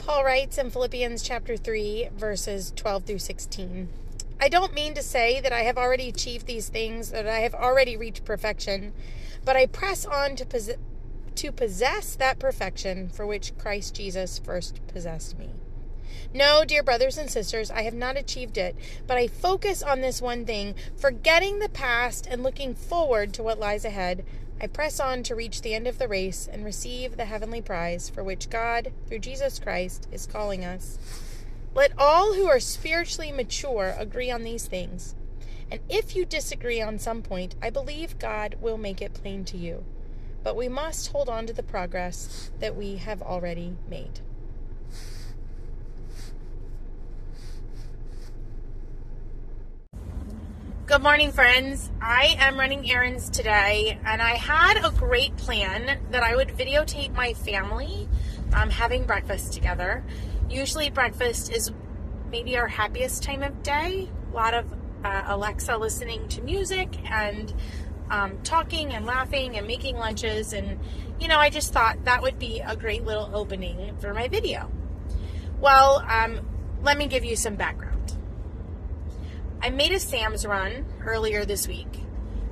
Paul writes in Philippians chapter 3, verses 12 through 16. I don't mean to say that I have already achieved these things, that I have already reached perfection, but I press on to possess that perfection for which Christ Jesus first possessed me. No, dear brothers and sisters, I have not achieved it, but I focus on this one thing, forgetting the past and looking forward to what lies ahead. I press on to reach the end of the race and receive the heavenly prize for which God, through Jesus Christ, is calling us. Let all who are spiritually mature agree on these things. And if you disagree on some point, I believe God will make it plain to you. But we must hold on to the progress that we have already made. Good morning, friends. I am running errands today, and I had a great plan that I would videotape my family having breakfast together. Usually breakfast is maybe our happiest time of day. A lot of Alexa listening to music and talking and laughing and making lunches. And, I just thought that would be a great little opening for my video. Well, let me give you some background. I made a Sam's run earlier this week,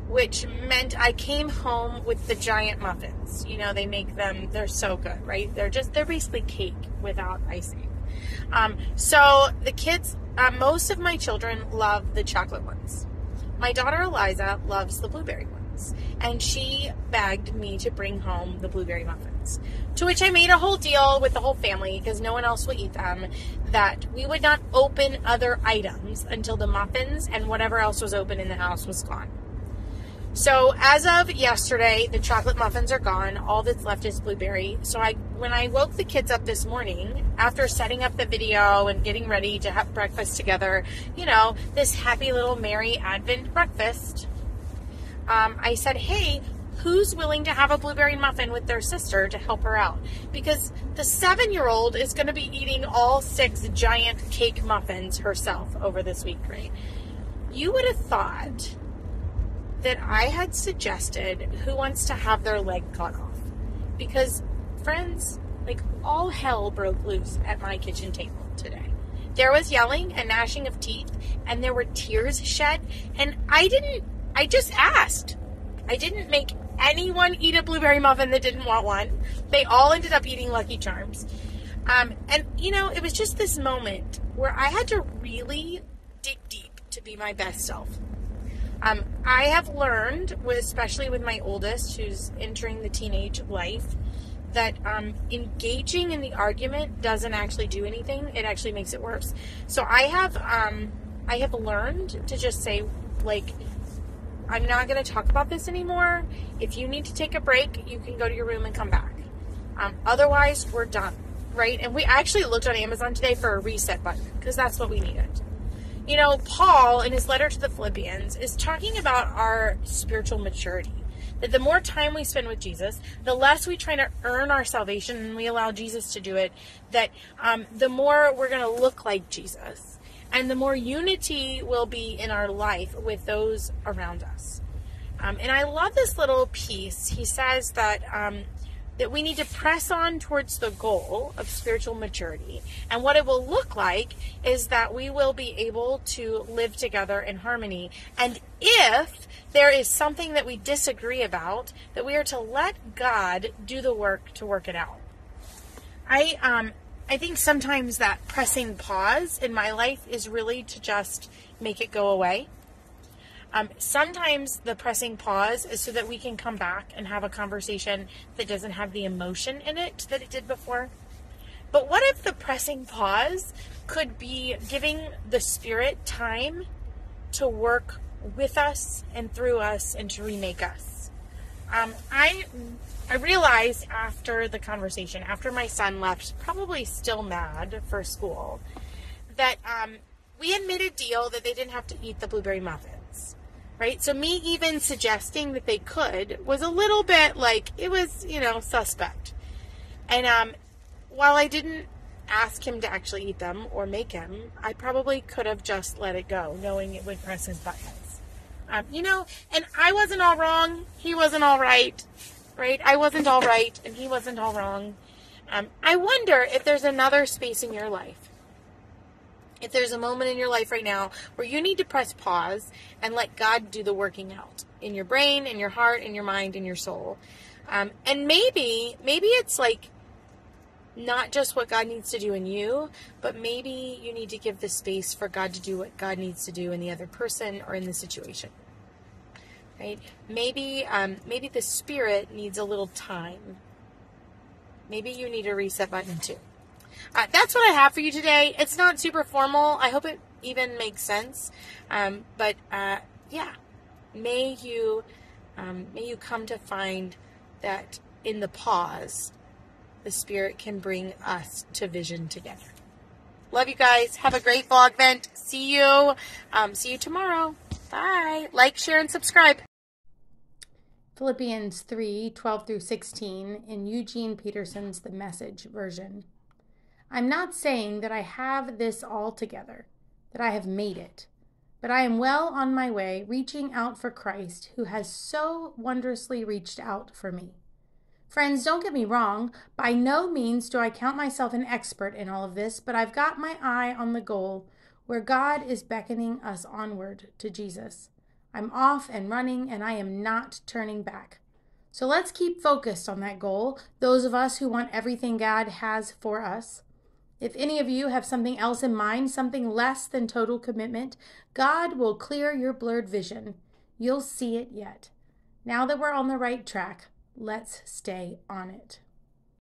which meant I came home with the giant muffins. They make them, they're so good, right? They're basically cake without icing. So the kids, most of my children love the chocolate ones. My daughter Eliza loves the blueberry ones, and she begged me to bring home the blueberry muffins, to which I made a whole deal with the whole family, because no one else will eat them, that we would not open other items until the muffins and whatever else was open in the house was gone. So as of yesterday, the chocolate muffins are gone. All that's left is blueberry. So when I woke the kids up this morning, after setting up the video and getting ready to have breakfast together, this happy little merry Advent breakfast, I said, hey, who's willing to have a blueberry muffin with their sister to help her out? Because the 7-year-old is going to be eating all 6 giant cake muffins herself over this week, right? You would have thought that I had suggested who wants to have their leg cut off. Because, friends, all hell broke loose at my kitchen table today. There was yelling and gnashing of teeth, and there were tears shed, and I just asked. I didn't make anyone eat a blueberry muffin that didn't want one. They all ended up eating Lucky Charms. And, it was just this moment where I had to really dig deep to be my best self. I have learned, especially with my oldest, who's entering the teenage life, that engaging in the argument doesn't actually do anything. It actually makes it worse. So I have learned to just say, I'm not going to talk about this anymore. If you need to take a break, you can go to your room and come back. Otherwise, we're done, right? And we actually looked on Amazon today for a reset button, because that's what we needed. Paul, in his letter to the Philippians, is talking about our spiritual maturity. That the more time we spend with Jesus, the less we try to earn our salvation and we allow Jesus to do it, that the more we're going to look like Jesus. And the more unity will be in our life with those around us. And I love this little piece. He says that that we need to press on towards the goal of spiritual maturity. And what it will look like is that we will be able to live together in harmony. And if there is something that we disagree about, that we are to let God do the work to work it out. I think sometimes that pressing pause in my life is really to just make it go away. Sometimes the pressing pause is so that we can come back and have a conversation that doesn't have the emotion in it that it did before. But what if the pressing pause could be giving the Spirit time to work with us and through us and to remake us? I realized after the conversation, after my son left, probably still mad for school, that we had made a deal that they didn't have to eat the blueberry muffins. Right? So me even suggesting that they could was a little bit it was, suspect. And while I didn't ask him to actually eat them or make him, I probably could have just let it go, knowing it would press his buttons. And I wasn't all wrong. He wasn't all right. Right? I wasn't all right and he wasn't all wrong. I wonder if there's another space in your life. If there's a moment in your life right now where you need to press pause and let God do the working out in your brain, in your heart, in your mind, in your soul. And maybe it's like not just what God needs to do in you, but maybe you need to give the space for God to do what God needs to do in the other person or in the situation. Right? Maybe the spirit needs a little time. Maybe you need a reset button too. That's what I have for you today. It's not super formal. I hope it even makes sense. But may you come to find that in the pause, the Spirit can bring us to vision together. Love you guys. Have a great VlogVent. See you tomorrow. Bye. Like, share, and subscribe. Philippians 3:12 through 16 in Eugene Peterson's The Message version. I'm not saying that I have this all together, that I have made it, but I am well on my way, reaching out for Christ, who has so wondrously reached out for me. Friends, don't get me wrong. By no means do I count myself an expert in all of this, but I've got my eye on the goal, where God is beckoning us onward to Jesus. I'm off and running, and I am not turning back. So let's keep focused on that goal, those of us who want everything God has for us. If any of you have something else in mind, something less than total commitment, God will clear your blurred vision. You'll see it yet. Now that we're on the right track, let's stay on it.